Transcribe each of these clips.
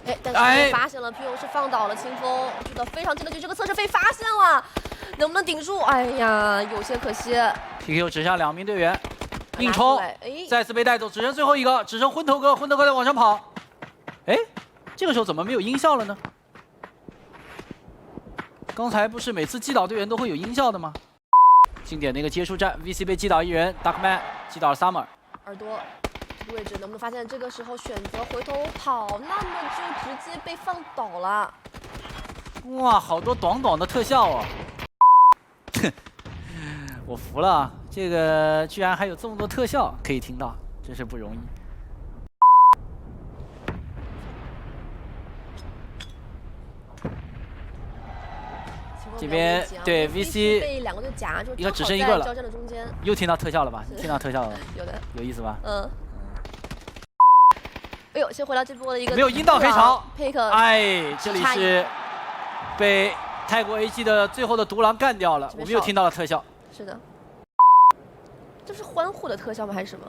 哎，但是被发现了 ，P.O 是放倒了清风，觉得非常近的距，这个测试被发现了，能不能顶住？哎呀，有些可惜。PQ 只剩2名队员，硬冲，再次被带走，只剩最后一个，只剩昏头哥，昏头哥在往上跑。哎，这个时候怎么没有音效了呢？刚才不是每次击倒队员都会有音效的吗？经典的一个接触战 ，VC 被击倒1人 ，Darkman 击倒了 Summer。耳朵这个位置能不能发现？这个时候选择回头跑，那么就直接被放倒了。哇，好多短的特效啊！我服了，这个居然还有这么多特效可以听到，真是不容易。这边对 VC 被2个队夹住，应该只剩1个了。交战的中间又听到特效了吧？听到特效了？有的，有意思吧？嗯。哎呦，先回到这波的一个没有阴道黑潮。哎，这里是被泰国 AG 的最后的独狼干掉了。我们又听到了特效。是的。这是欢呼的特效吗？还是什么？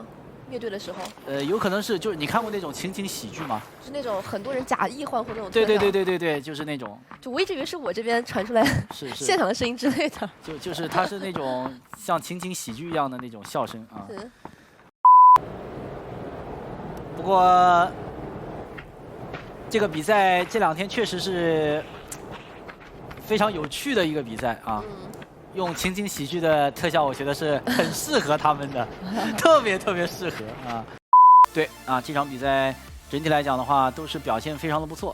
乐队的时候？有可能是，就是你看过那种情景喜剧吗？是那种很多人假意欢呼那种特效。对，就是那种。就我一直以为是我这边传出来是现场的声音之类的。就是它是那种像情景喜剧一样的那种笑声啊。不过这个比赛这2天确实是非常有趣的一个比赛啊。用情景喜剧的特效，我觉得是很适合他们的，特别适合啊。对啊，这场比赛整体来讲的话，都是表现非常的不错。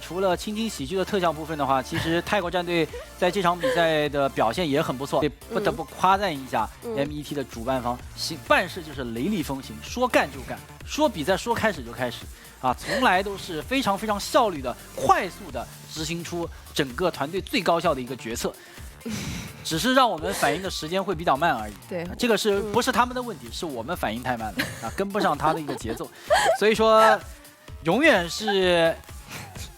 除了情景喜剧的特效部分的话，其实泰国战队在这场比赛的表现也很不错，不得不夸赞一下 MET 的主办方，办事就是雷厉风行，说干就干，说比赛说开始就开始。啊，从来都是非常效率的、快速的执行出整个团队最高效的一个决策。只是让我们反应的时间会比较慢而已。对，这个不是他们的问题，是我们反应太慢了啊，跟不上他的一个节奏。所以说，永远是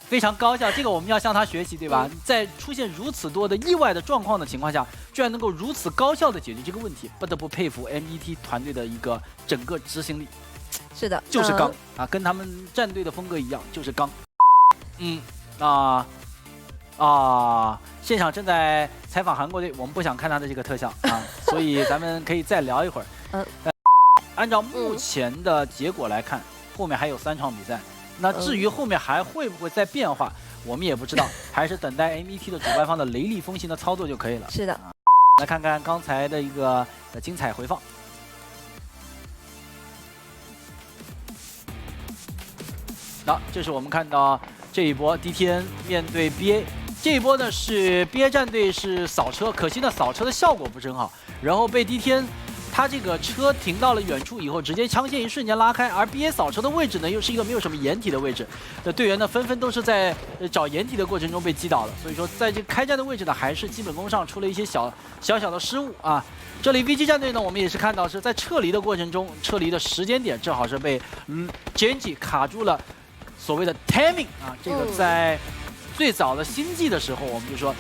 非常高效。这个我们要向他学习，对吧？在出现如此多的意外的状况的情况下，居然能够如此高效的解决这个问题，不得不佩服 MET 团队的一个整个执行力。是的，就是刚啊，跟他们战队的风格一样，就是刚。现场正在采访韩国队，我们不想看他的这个特效啊，所以咱们可以再聊一会儿。按照目前的结果来看，后面还有3场比赛。那至于后面还会不会再变化，我们也不知道，还是等待 MET 的主办方的雷厉风行的操作就可以了。是的，来看看刚才的一个精彩回放。这是我们看到这一波 DTN 面对 BA。这一波呢是 BA 战队是扫车，可惜呢扫车的效果不是很好，然后被 DTN 他这个车停到了远处以后，直接枪线一瞬间拉开，而 BA 扫车的位置呢又是一个没有什么掩体的位置，那队员呢纷纷都是在找掩体的过程中被击倒了，所以说在这个开战的位置呢还是基本功上出了一些小的失误啊。这里 VG 战队呢我们也是看到是在撤离的过程中，撤离的时间点正好是被Genji 卡住了所谓的 timing 啊，这个在最早的星际的时候，我们就说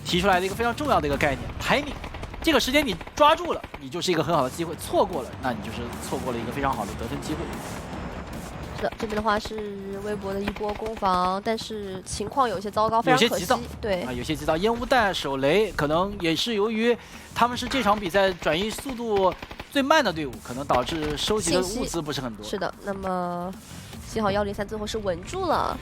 提出来的一个非常重要的一个概念 timing， 这个时间你抓住了，你就是一个很好的机会；错过了，那你就是错过了一个非常好的得分机会。是的，这边的话是微博的一波攻防，但是情况有些糟糕，非常可惜。有些急躁，对啊，有些急躁。烟雾弹、手雷，可能也是由于他们是这场比赛转移速度最慢的队伍，可能导致收集的物资不是很多。是的，那么幸好103最后是稳住了。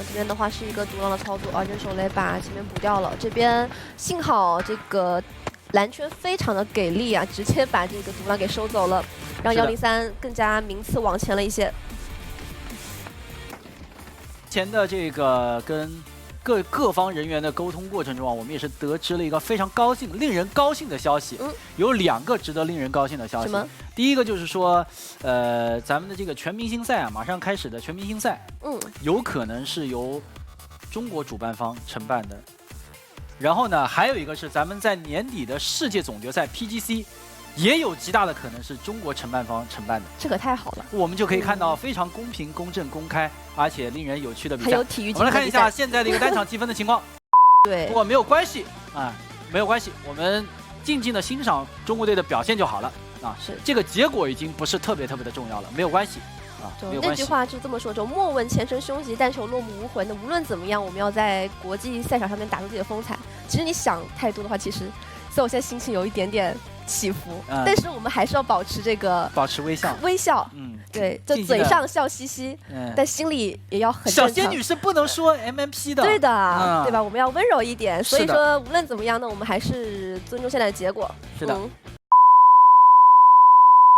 这边的话是一个独狼的操作，而扔手雷把前面补掉了。这边幸好这个蓝圈非常的给力啊，直接把这个独狼给收走了，让103更加名次往前了一些。前的这个跟各方人员的沟通过程中啊，我们也是得知了一个非常令人高兴的消息。有2个值得令人高兴的消息。什么？第一个就是说，咱们的这个全明星赛啊，马上开始的全明星赛，有可能是由中国主办方承办的。然后呢，还有一个是咱们在年底的世界总决赛 PGC。也有极大的可能是中国承办方承办的，这可太好了。我们就可以看到非常公平、公正、公开，而且令人有趣的比赛。还有体育。我们来看一下现在的一个单场积分的情况。对。不过没有关系啊，没有关系，我们静静的欣赏中国队的表现就好了啊。是这个结果已经不是特别的重要了，没有关系啊，没有关系。那句话就这么说，就莫问前程凶吉，但求落幕无悔。那无论怎么样，我们要在国际赛场上面打出自己的风采。其实你想太多的话，其实虽然我现在心情有一点点起伏，但是我们还是要保持这个保持微笑，对，就嘴上笑嘻嘻，但心里也要很正常。小仙女是不能说 MMP 的，对的，对吧？我们要温柔一点。所以说，无论怎么样呢，我们还是尊重现在的结果。是的。